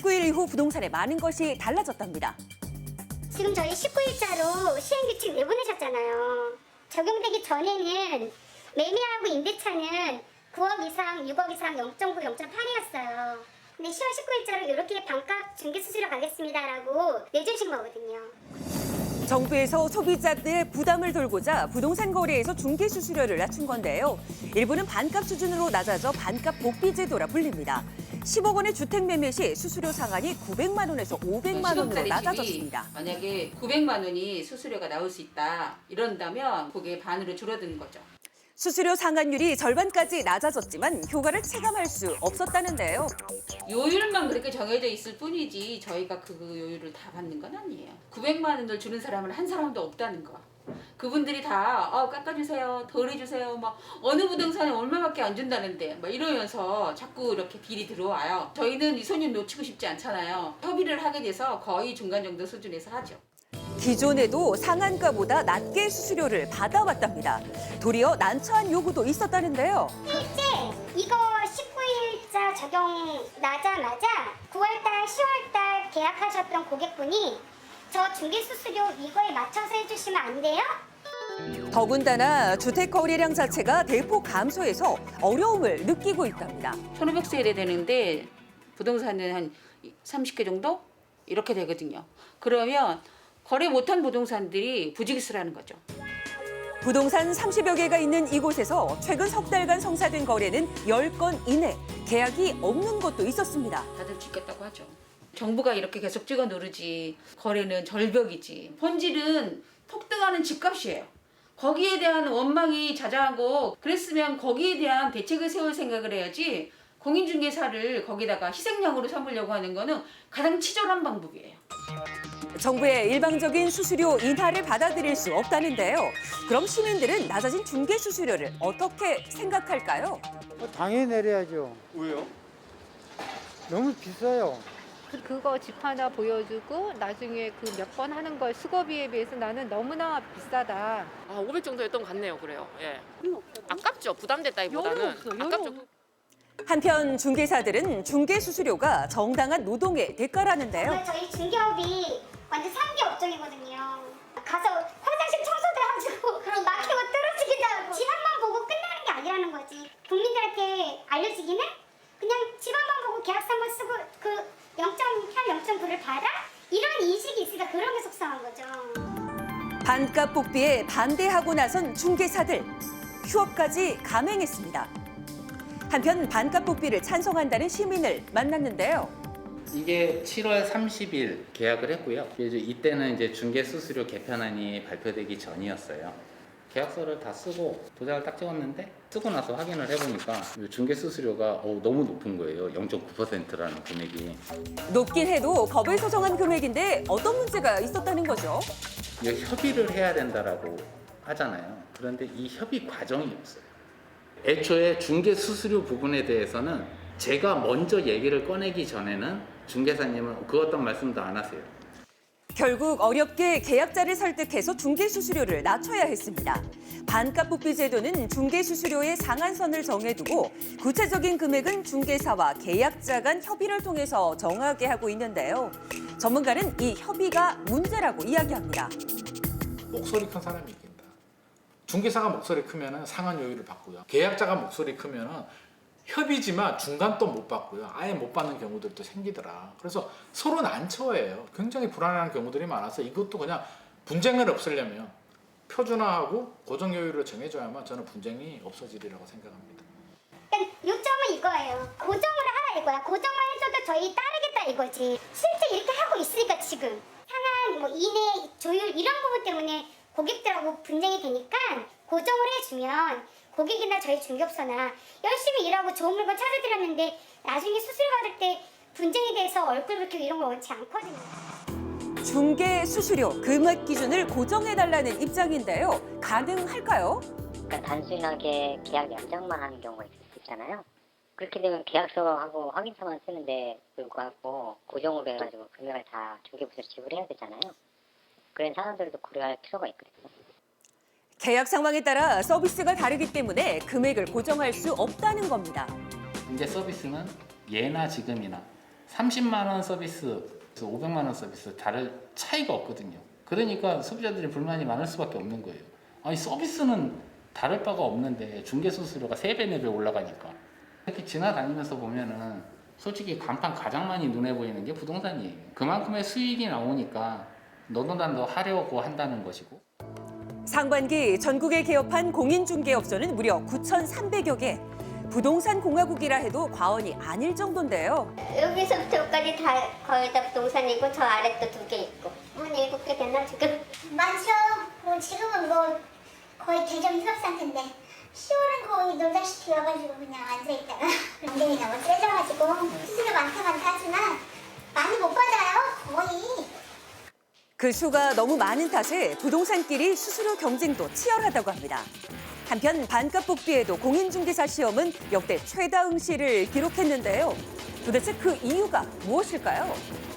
19일 이후 부동산에 많은 것이 달라졌답니다. 지금 저희 19일자로 시행규칙 내보내셨잖아요. 적용되기 전에는 매매하고 임대차는 9억 이상, 6억 이상 0.9, 0.8이었어요. 근데 10월 19일자로 이렇게 반값 중개수수료 가겠습니다라고 내주신 거거든요. 정부에서 소비자들의 부담을 돌보자 부동산 거래에서 중개 수수료를 낮춘 건데요. 일부는 반값 수준으로 낮아져 반값 복비 제도라 불립니다. 10억 원의 주택 매매 시 수수료 상한이 900만 원에서 500만 원으로 낮아졌습니다. 만약에 900만 원이 수수료가 나올 수 있다 이런다면 그게 반으로 줄어드는 거죠. 수수료 상한율이 절반까지 낮아졌지만 효과를 체감할 수 없었다는데요. 요율만 그렇게 정해져 있을 뿐이지 저희가 그 요율을 다 받는 건 아니에요. 900만 원을 주는 사람은 한 사람도 없다는 거. 그분들이 다 깎아주세요, 덜 해주세요, 막 어느 부동산에 얼마밖에 안 준다는데 막 이러면서 자꾸 이렇게 딜이 들어와요. 저희는 이 손님 놓치고 싶지 않잖아요. 협의를 하게 돼서 거의 중간 정도 수준에서 하죠. 기존에도 상한가보다 낮게 수수료를 받아왔답니다. 도리어 난처한 요구도 있었다는데요. 실제 이거 19일자 적용 나자마자 9월달, 10월달 계약하셨던 고객분이 저 중개수수료 이거에 맞춰서 해주시면 안 돼요? 더군다나 주택 거래량 자체가 대폭 감소해서 어려움을 느끼고 있답니다. 1,500세대 되는데 부동산은 한 30개 정도? 이렇게 되거든요. 그러면 거래 못한 부동산들이 부지기수라는 거죠. 부동산 30여 개가 있는 이곳에서 최근 석 달간 성사된 거래는 10건 이내, 계약이 없는 것도 있었습니다. 다들 죽겠다고 하죠. 정부가 이렇게 계속 찍어 누르지 거래는 절벽이지. 본질은 폭등하는 집값이에요. 거기에 대한 원망이 자자하고 그랬으면 거기에 대한 대책을 세울 생각을 해야지 공인중개사를 거기다가 희생양으로 삼으려고 하는 거는 가장 치졸한 방법이에요. 정부의 일방적인 수수료 인하를 받아들일 수 없다는데요. 그럼 시민들은 낮아진 중개 수수료를 어떻게 생각할까요? 당연히 내려야죠. 왜요? 너무 비싸요. 그거 집 하나 보여주고 나중에 그 몇 번 하는 걸 수거비에 비해서 나는 너무나 비싸다. 500 정도였던 것 같네요. 그래요. 예. 아깝죠. 부담됐다기보다는 아깝죠. 한편 중개사들은 중개 수수료가 정당한 노동의 대가라는데요. 저희 중개업이 완전 3개 업종이거든요. 가서 화장실 청소도 하고 그럼 막히고 떨어지기도 하고 집 한 번 보고 끝나는 게 아니라는 거지. 국민들한테 알려지기는 그냥 집 한 번 보고 계약서 한 번 쓰고 그 0.8, 0.9를 받아? 이런 인식이 있으니까 그런 게 속상한 거죠. 반값 복비에 반대하고 나선 중개사들, 휴업까지 감행했습니다. 한편 반값 복비를 찬성한다는 시민을 만났는데요. 이게 7월 30일 계약을 했고요. 이때는 이제 중개 수수료 개편안이 발표되기 전이었어요. 계약서를 다 쓰고 도장을 딱 찍었는데 쓰고 나서 확인을 해보니까 중개 수수료가 너무 높은 거예요. 0.9%라는 금액이. 높긴 해도 법을 소정한 금액인데 어떤 문제가 있었다는 거죠? 이게 협의를 해야 된다라고 하잖아요. 그런데 이 협의 과정이 없어요. 애초에 중개 수수료 부분에 대해서는 제가 먼저 얘기를 꺼내기 전에는 중개사님은 그 어떤 말씀도 안 하세요. 결국 어렵게 계약자를 설득해서 중개 수수료를 낮춰야 했습니다. 반값 복비 제도는 중개 수수료의 상한선을 정해두고 구체적인 금액은 중개사와 계약자 간 협의를 통해서 정하게 하고 있는데요. 전문가는 이 협의가 문제라고 이야기합니다. 목소리 큰 사람이 이긴다. 중개사가 목소리 크면은 상한 요율을 받고요. 계약자가 목소리 크면은 협의지만 중간도 못 받고요. 아예 못 받는 경우들도 생기더라. 그래서 서로 난처해요. 굉장히 불안한 경우들이 많아서 이것도 그냥 분쟁을 없애려면 표준화하고 고정 요율을 정해줘야만 저는 분쟁이 없어지리라고 생각합니다. 그러니까 요점은 이거예요. 고정을 하라 이거야. 고정만 해줘도 저희 따르겠다 이거지. 실제 이렇게 하고 있으니까 지금 상한 이내 조율 이런 부분 때문에 고객들하고 분쟁이 되니까 고정을 해주면 고객이나 저희 중개업소나 열심히 일하고 좋은 물건 찾아드렸는데 나중에 수수료 받을 때 분쟁에 대해서 얼굴 붉히고 이런 거 원치 않거든요. 중개 수수료 금액 기준을 고정해달라는 입장인데요. 가능할까요? 그러니까 단순하게 계약 연장만 하는 경우가 있을 수 있잖아요. 그렇게 되면 계약서하고 확인서만 쓰는데 불구하고 고정으로 해가지고 금액을 다 중개부에서 지불해야 되잖아요. 그런 상황들도 고려할 필요가 있거든요. 계약 상황에 따라 서비스가 다르기 때문에 금액을 고정할 수 없다는 겁니다. 중개 서비스는 예나 지금이나 30만 원 서비스, 500만 원 서비스 다를 차이가 없거든요. 그러니까 소비자들이 불만이 많을 수밖에 없는 거예요. 아니 서비스는 다를 바가 없는데 중개 수수료가 3배, 4배 올라가니까. 이렇게 지나다니면서 보면은 솔직히 간판 가장 많이 눈에 보이는 게 부동산이에요. 그만큼의 수익이 나오니까 너도나도 하려고 한다는 것이고. 상반기 전국에 개업한 공인중개업소는 무려 9,300여 개. 부동산 공화국이라 해도 과언이 아닐 정도인데요. 여기서부터 여기까지 다 거의 다 부동산이고 저 아래 또 2개 있고 한 7개 됐나 지금? 많죠. 지금은 거의 대전 휴업 상태인데 10월은 거의 노자시티여가지고 그냥 앉아있다가 엉덩이 너무 세져가지고 수수료 많다 하지만 많이 못 받아요. 거의. 그 수가 너무 많은 탓에 부동산끼리 수수료 경쟁도 치열하다고 합니다. 한편 반값 복비에도 공인중개사 시험은 역대 최다 응시를 기록했는데요. 도대체 그 이유가 무엇일까요?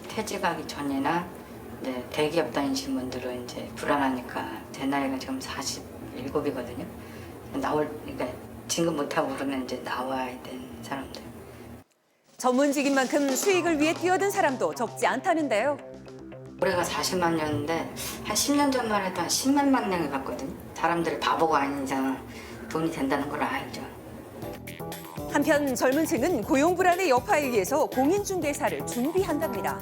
퇴직하기 전이나 이제 대기업 다니신 분들은 이제 불안하니까 제 나이가 지금 47이거든요. 그러니까 진급 못하고 그러면 이제 나와야 되는 사람들. 전문직인 만큼 수익을 위해 뛰어든 사람도 적지 않다는데요. 올해가 40만 년인데 한 10년 전만 해도 한 10몇만 명이 갔거든요. 사람들이 바보가 아닌 이상 돈이 된다는 걸 알죠. 한편 젊은 층은 고용 불안의 여파에 의해서 공인중개사를 준비한답니다.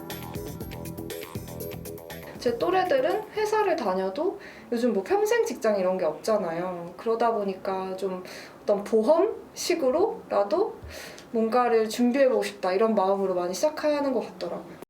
제 또래들은 회사를 다녀도 요즘 뭐 평생 직장 이런 게 없잖아요. 그러다 보니까 좀 어떤 보험식으로라도 뭔가를 준비해보고 싶다 이런 마음으로 많이 시작하는 것 같더라고요.